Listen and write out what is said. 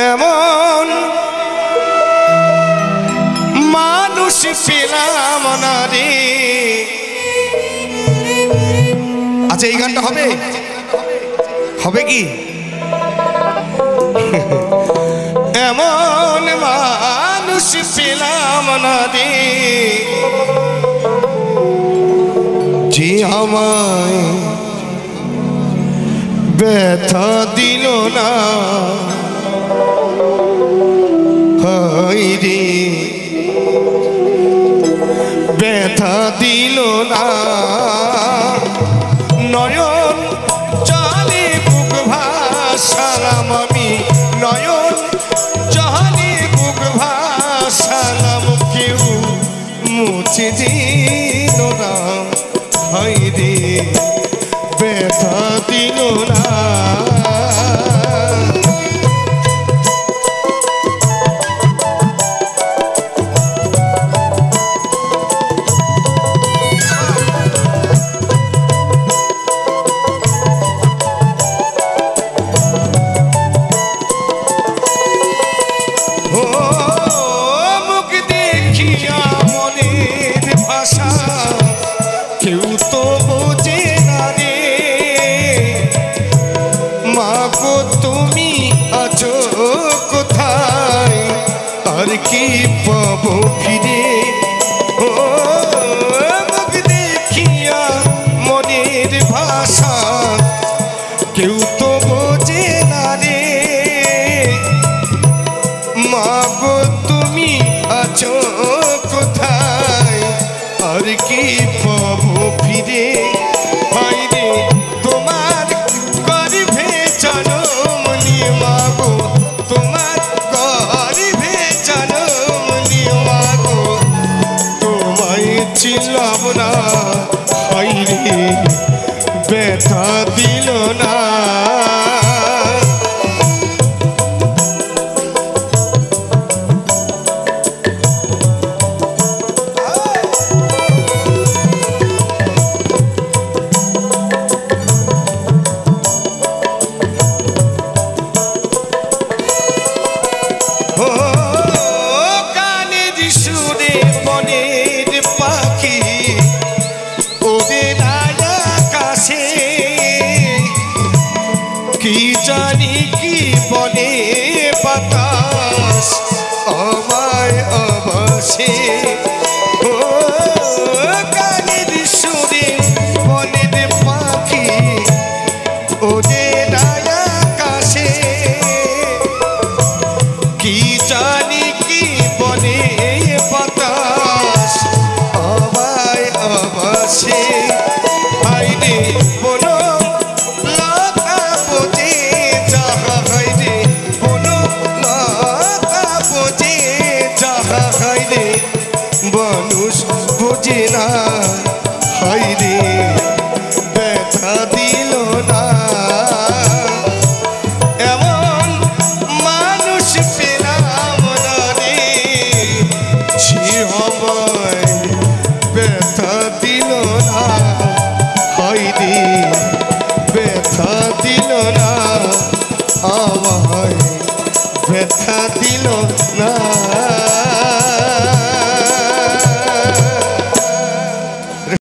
এমন মানুষ পেলাম না রে। আচ্ছা এই গানটা হবে হবে কি? এমন মানুষ পেলাম না রে যে আমায় ব্যথা দিল না। হায় রে ব্যথা দিল না। নয়ন জলে বুক ভাসালাম আমি, নয়ন জলে বুক ভাসালাম, কেউ মুছে দিল না। হায় রে ব্যথা দিল না। কেউ তো বোঝে না রে মা গো, তুমি আছো কোথায়, আর কি পাবো ফিরে। ও মুখ দেখিয়া মনের ভাষা কেউ তো বোঝে না রে মা গো, তুমি আছো কোথায়, আর কি পাবো ফিরে। হায় রে তোমার গর্ভে জন্ম নিয়ে মা গো, তোমার গর্ভে জন্ম নিয়ে মা গো, তোমায় ছিলাম না। হায় রে ব্যথা দিল না। কি জানি কি বলে বাতাস আমায় অবশে। ও গানের সুরে বনের পাখি ওদের আকাশে, কি জানি কি বলে বাতাস আমায় অবশে। হায় রে বলো মানুষ বোঝে না। হায় রে ব্যথা দিল